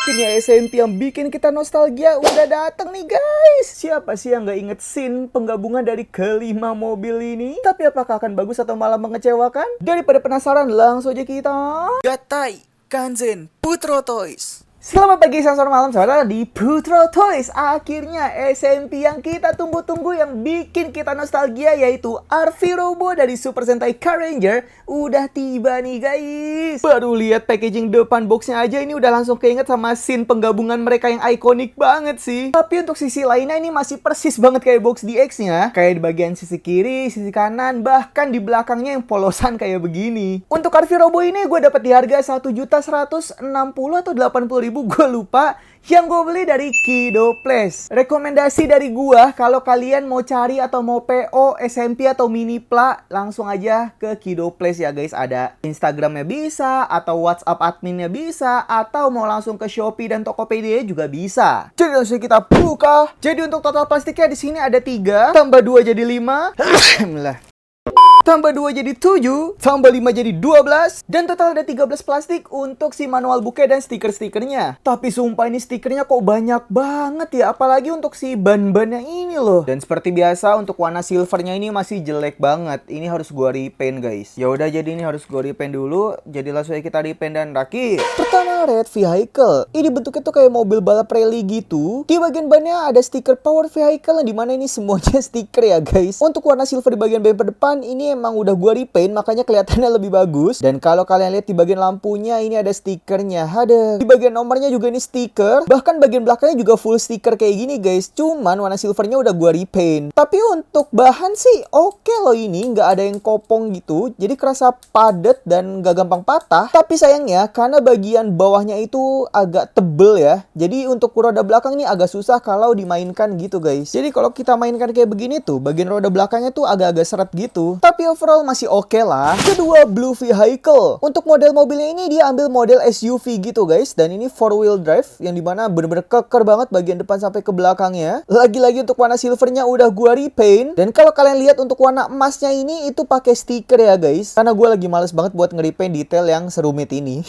Akhirnya SMP yang bikin kita nostalgia udah dateng nih guys. Siapa sih yang gak inget scene penggabungan dari kelima mobil ini? Tapi apakah akan bagus atau malah mengecewakan? Daripada penasaran, langsung aja kita Gatai Kanzen Putro Toys. Selamat pagi, siang, sore, malam, saudara di Putro Toys. Akhirnya SMP yang kita tunggu-tunggu yang bikin kita nostalgia yaitu RV Robo dari Super Sentai Car Ranger udah tiba nih guys. Baru lihat packaging depan boxnya aja ini udah langsung keinget sama scene penggabungan mereka yang ikonik banget sih. Tapi untuk sisi lainnya ini masih persis banget kayak box DX-nya. Kayak di bagian sisi kiri, sisi kanan, bahkan di belakangnya yang polosan kayak begini. Untuk RV Robo ini gue dapat di harga 1.160.000 atau 80.000, gue lupa. Yang gue beli dari Kido Place. Rekomendasi dari gue, kalau kalian mau cari atau mau PO SMP atau mini pla, langsung aja ke Kido Place ya guys. Ada Instagramnya bisa, atau WhatsApp adminnya bisa, atau mau langsung ke Shopee dan Tokopedia juga bisa. Jadi langsung kita buka. Jadi untuk total plastiknya di sini ada 3, tambah 2 jadi 5. Tambah 2 jadi 7, tambah 5 jadi 12, dan total ada 13 plastik untuk si manual bouquet dan stiker-stikernya. Tapi sumpah ini stikernya kok banyak banget ya, apalagi untuk si ban-bannya ini loh. Dan seperti biasa untuk warna silvernya ini masih jelek banget. Ini harus gua repaint guys. Ya udah, jadi ini harus gua repaint dulu. Jadi langsung aja kita repaint dan rakit. Pertama, red vehicle. Ini bentuknya tuh kayak mobil balap rally gitu. Di bagian bannya ada stiker power vehicle, yang dimana ini semuanya stiker ya guys. Untuk warna silver di bagian bumper depan ini emang udah gua repaint, makanya kelihatannya lebih bagus. Dan kalau kalian lihat di bagian lampunya ini ada stikernya. Ada di bagian nomornya juga ini stiker. Bahkan bagian belakangnya juga full stiker kayak gini guys. Cuman warna silvernya udah gua repaint. Tapi untuk bahan sih oke loh, ini nggak ada yang kopong gitu. Jadi kerasa padat dan nggak gampang patah. Tapi sayangnya karena bagian bawahnya itu agak tebel ya. Jadi untuk roda belakang ini agak susah kalau dimainkan gitu guys. Jadi kalau kita mainkan kayak begini tuh, bagian roda belakangnya tuh agak-agak seret gitu. Tapi overall masih oke lah. Kedua, blue vehicle. Untuk model mobilnya ini dia ambil model SUV gitu guys. Dan ini 4-wheel drive, yang dimana bener-bener keker banget bagian depan sampai ke belakangnya. Lagi-lagi untuk warna silvernya udah gua repaint. Dan kalau kalian lihat untuk warna emasnya ini itu pakai stiker ya guys. Karena gua lagi males banget buat nge-repaint detail yang serumit ini.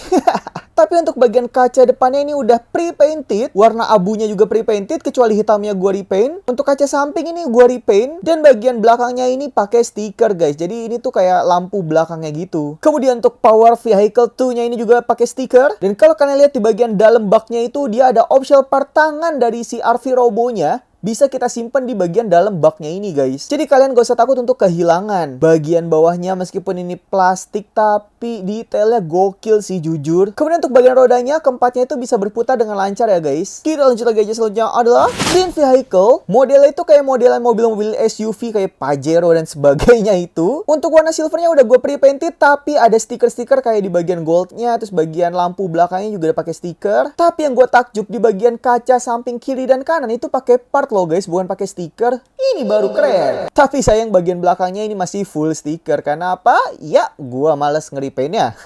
Tapi untuk bagian kaca depannya ini udah pre-painted. Warna abunya juga pre-painted, kecuali hitamnya gua repaint. Untuk kaca samping ini gua repaint. Dan bagian belakangnya ini pakai stiker guys. Jadi ini tuh kayak lampu belakangnya gitu. Kemudian untuk power vehicle 2-nya ini juga pakai stiker. Dan kalau kalian lihat di bagian dalam baknya itu dia ada optional part tangan dari si RV Robo-nya. Bisa kita simpan di bagian dalam baknya ini guys. Jadi kalian gak usah takut untuk kehilangan. Bagian bawahnya meskipun ini plastik, tapi detailnya gokil sih jujur. Kemudian untuk bagian rodanya, keempatnya itu bisa berputar dengan lancar ya guys. Kita lanjut lagi aja, selanjutnya adalah green vehicle. Modelnya itu kayak modelan mobil-mobil SUV kayak Pajero dan sebagainya itu. Untuk warna silvernya udah gue pre-painted, tapi ada stiker-stiker kayak di bagian goldnya. Terus bagian lampu belakangnya juga udah pakai stiker. Tapi yang gue takjub di bagian kaca samping kiri dan kanan itu pakai part loh guys, bukan pakai stiker. Ini baru keren. Tapi sayang bagian belakangnya ini masih full stiker. Karena apa? Ya, gua males nge-repaintnya.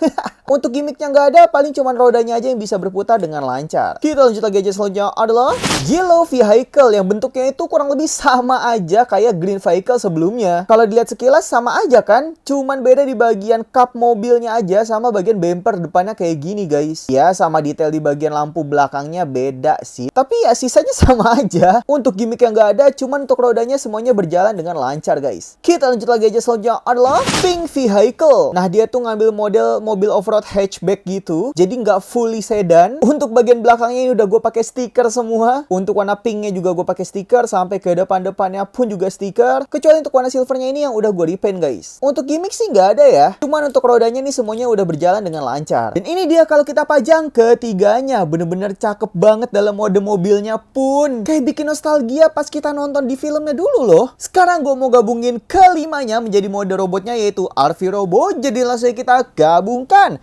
Untuk gimmicknya nggak ada, paling cuman rodanya aja yang bisa berputar dengan lancar. Kita lanjut lagi aja, selanjutnya adalah yellow vehicle, yang bentuknya itu kurang lebih sama aja kayak green vehicle sebelumnya. Kalau dilihat sekilas sama aja kan? Cuman beda di bagian kap mobilnya aja sama bagian bumper depannya kayak gini guys. Ya, sama detail di bagian lampu belakangnya beda sih. Tapi ya sisanya sama aja. Untuk gimmick yang nggak ada, cuman untuk rodanya semuanya berjalan dengan lancar guys. Kita lanjut lagi aja, selanjutnya adalah pink vehicle. Nah, dia tuh ngambil model mobil off-road hatchback gitu. Jadi nggak fully sedan. Untuk bagian belakangnya ini udah gue pakai stiker semua. Untuk warna pinknya juga gue pakai stiker. Sampai ke depan-depannya pun juga stiker. Kecuali untuk warna silvernya ini yang udah gue repaint guys. Untuk gimmick sih nggak ada ya. Cuman untuk rodanya nih semuanya udah berjalan dengan lancar. Dan ini dia kalau kita pajang ketiganya. Bener-bener cakep banget dalam mode mobilnya pun. Kayak bikin nostalgia pas kita nonton di filmnya dulu loh. Sekarang gue mau gabungin kelimanya menjadi mode robotnya, yaitu RV Robo. Jadi langsung kita gabungkan.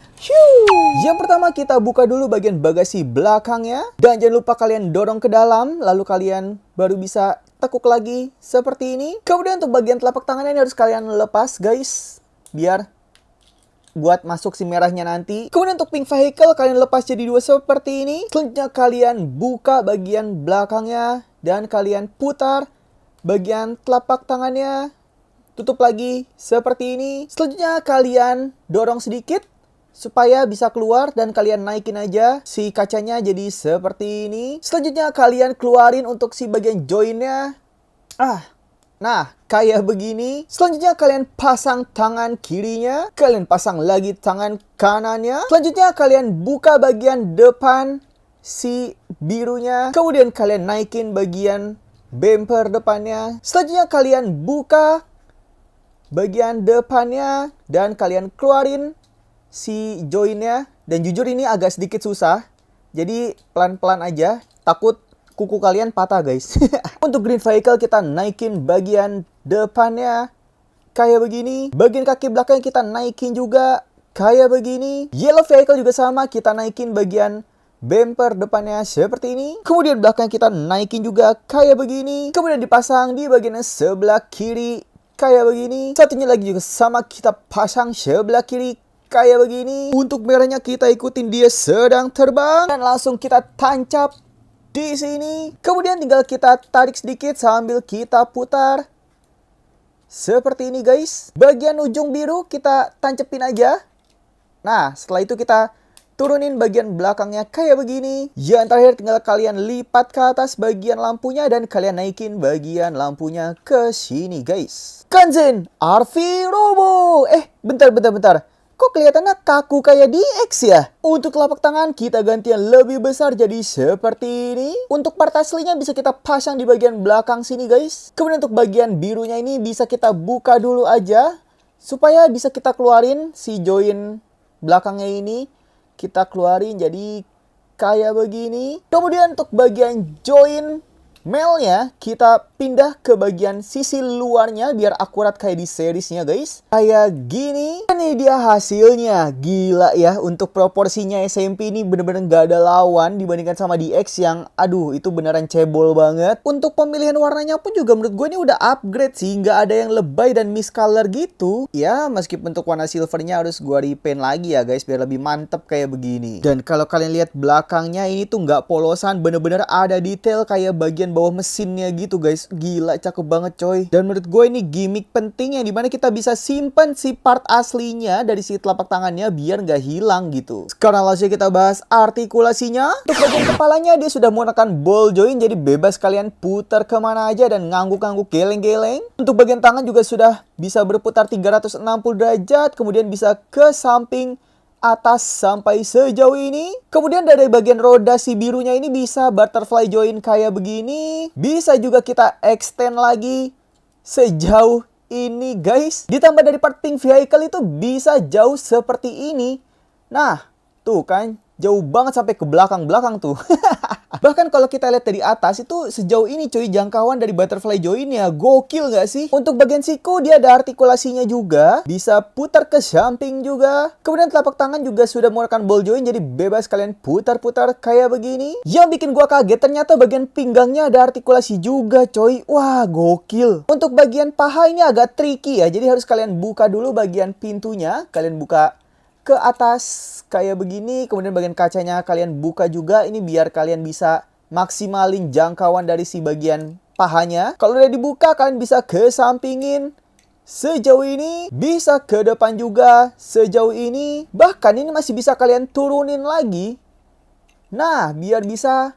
Yang pertama kita buka dulu bagian bagasi belakangnya. Dan jangan lupa kalian dorong ke dalam. Lalu kalian baru bisa tekuk lagi seperti ini. Kemudian untuk bagian telapak tangannya ini harus kalian lepas guys. Biar buat masuk si merahnya nanti. Kemudian untuk pink vehicle kalian lepas jadi dua seperti ini. Selanjutnya kalian buka bagian belakangnya. Dan kalian putar bagian telapak tangannya. Tutup lagi seperti ini. Selanjutnya kalian dorong sedikit supaya bisa keluar, dan kalian naikin aja si kacanya jadi seperti ini. Selanjutnya kalian keluarin untuk si bagian joinnya. Nah, kayak begini. Selanjutnya kalian pasang tangan kirinya, kalian pasang lagi tangan kanannya. Selanjutnya kalian buka bagian depan si birunya, kemudian kalian naikin bagian bumper depannya. Selanjutnya kalian buka bagian depannya dan kalian keluarin si joinnya. Dan jujur ini agak sedikit susah, jadi pelan-pelan aja, takut kuku kalian patah guys. Untuk green vehicle kita naikin bagian depannya kayak begini. Bagian kaki belakang kita naikin juga kayak begini. Yellow vehicle juga sama, kita naikin bagian bumper depannya seperti ini. Kemudian belakang kita naikin juga kayak begini. Kemudian dipasang di bagian sebelah kiri kayak begini. Satunya lagi juga sama, kita pasang sebelah kiri kayak begini. Untuk merahnya kita ikutin dia sedang terbang dan langsung kita tancap di sini. Kemudian tinggal kita tarik sedikit sambil kita putar seperti ini guys. Bagian ujung biru kita tancepin aja. Nah, setelah itu kita turunin bagian belakangnya kayak begini. Yang terakhir tinggal kalian lipat ke atas bagian lampunya dan kalian naikin bagian lampunya ke sini guys. Kanzen RV Robo. Bentar. Kok kelihatannya kaku kayak DX ya? Untuk telapak tangan kita ganti yang lebih besar jadi seperti ini. Untuk part aslinya bisa kita pasang di bagian belakang sini guys. Kemudian untuk bagian birunya ini bisa kita buka dulu aja, supaya bisa kita keluarin si join belakangnya ini. Kita keluarin jadi kayak begini. Kemudian untuk bagian join melnya kita pindah ke bagian sisi luarnya biar akurat kayak di seriesnya guys. Kayak gini. Ini dia hasilnya. Gila ya, untuk proporsinya SMP ini bener-bener gak ada lawan dibandingkan sama DX yang aduh itu beneran cebol banget. Untuk pemilihan warnanya pun juga menurut gue ini udah upgrade sih, gak ada yang lebay dan miscolor gitu. Ya meskipun untuk warna silvernya harus gue repaint lagi ya guys biar lebih mantep kayak begini. Dan kalau kalian lihat belakangnya ini tuh gak polosan, bener-bener ada detail kayak bagian bawah mesinnya gitu guys. Gila cakep banget coy. Dan menurut gue ini gimmick penting yang dimana kita bisa simpan si part aslinya dari si telapak tangannya biar nggak hilang gitu. Sekarang langsung kita bahas artikulasinya. Untuk bagian kepalanya dia sudah menggunakan ball joint, jadi bebas kalian putar kemana aja dan ngangguk-ngangguk geleng-geleng. Untuk bagian tangan juga sudah bisa berputar 360 derajat, kemudian bisa ke samping, atas sampai sejauh ini. Kemudian dari bagian roda si birunya ini bisa butterfly joint kayak begini. Bisa juga kita extend lagi sejauh ini guys. Ditambah dari part pink vehicle itu bisa jauh seperti ini. Nah, tuh kan jauh banget sampai ke belakang-belakang tuh. Bahkan kalau kita lihat dari atas itu sejauh ini cuy jangkauan dari butterfly jointnya. Gokil gak sih? Untuk bagian siku dia ada artikulasinya juga. Bisa putar ke samping juga. Kemudian telapak tangan juga sudah menggunakan ball joint, jadi bebas kalian putar-putar kayak begini. Yang bikin gua kaget ternyata bagian pinggangnya ada artikulasi juga coy. Wah gokil. Untuk bagian paha ini agak tricky ya. Jadi harus kalian buka dulu bagian pintunya. Kalian buka ke atas kayak begini, kemudian bagian kacanya kalian buka juga ini biar kalian bisa maksimalin jangkauan dari si bagian pahanya. Kalau udah dibuka kalian bisa ke sampingin sejauh ini, bisa ke depan juga sejauh ini, bahkan ini masih bisa kalian turunin lagi. Nah, biar bisa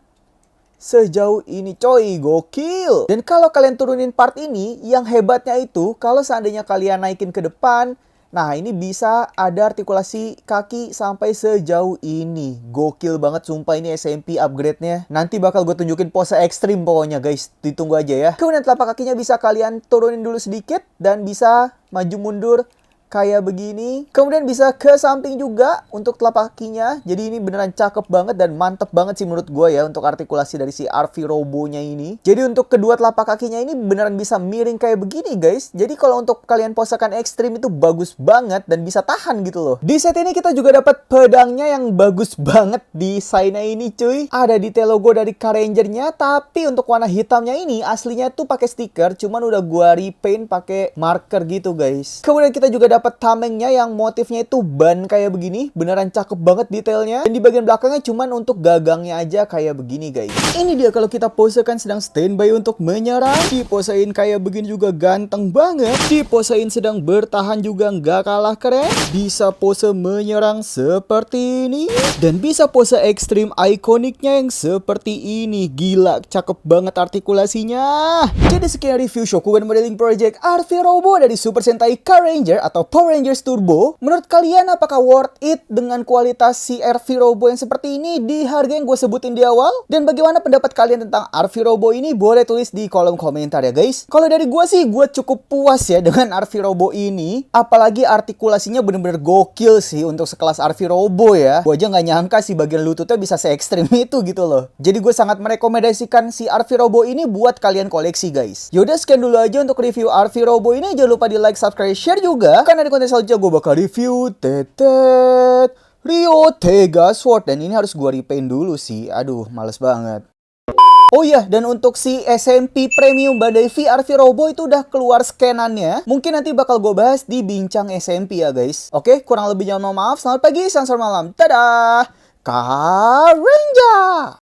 sejauh ini coy, gokil. Dan kalau kalian turunin part ini, yang hebatnya itu kalau seandainya kalian naikin ke depan, nah ini bisa ada artikulasi kaki sampai sejauh ini. Gokil banget sumpah, ini SMP upgrade-nya. Nanti bakal gue tunjukin pose ekstrim pokoknya guys. Ditunggu aja ya. Kemudian telapak kakinya bisa kalian turunin dulu sedikit. Dan bisa maju mundur kayak begini. Kemudian bisa ke samping juga untuk telapak kakinya. Jadi ini beneran cakep banget dan mantep banget sih menurut gue ya untuk artikulasi dari si RV Robo-nya ini. Jadi untuk kedua telapak kakinya ini beneran bisa miring kayak begini guys. Jadi kalau untuk kalian posekan ekstrim itu bagus banget dan bisa tahan gitu loh. Di set ini kita juga dapat pedangnya yang bagus banget desainnya ini cuy. Ada detail logo dari Car Ranger-nya, tapi untuk warna hitamnya ini aslinya tuh pakai stiker, cuman udah gua repaint pakai marker gitu guys. Kemudian kita juga dapat dapat tamengnya yang motifnya itu ban kayak begini. Beneran cakep banget detailnya. Dan di bagian belakangnya cuman untuk gagangnya aja kayak begini guys. Ini dia kalau kita posekan sedang standby untuk menyerang. Diposein kayak begini juga ganteng banget. Diposein sedang bertahan juga nggak kalah keren. Bisa pose menyerang seperti ini. Dan bisa pose ekstrim ikoniknya yang seperti ini. Gila, cakep banget artikulasinya. Jadi sekian review Shokugan Modeling Project RV Robo dari Super Sentai Car Ranger atau Power Rangers Turbo. Menurut kalian apakah worth it dengan kualitas si RV Robo yang seperti ini di harga yang gue sebutin di awal? Dan bagaimana pendapat kalian tentang RV Robo ini? Boleh tulis di kolom komentar ya guys. Kalau dari gue sih, gue cukup puas ya dengan RV Robo ini. Apalagi artikulasinya bener-bener gokil sih untuk sekelas RV Robo ya. Gue aja nggak nyangka sih bagian lututnya bisa se-ekstrim itu gitu loh. Jadi gue sangat merekomendasikan si RV Robo ini buat kalian koleksi guys. Yaudah sekian dulu aja untuk review RV Robo ini. Jangan lupa di like, subscribe, share juga. Karena di konten selanjutnya gue bakal review tetet Rio Tega Sword. Dan ini harus gue repaint dulu sih. Aduh, males banget. Oh iya, dan untuk si SMP Premium Bandai VRV Robo itu udah keluar scanannya. Mungkin nanti bakal gue bahas di Bincang SMP ya guys. Oke, kurang lebihnya mohon maaf. Selamat pagi, selamat malam. Dadah! Car Ranger!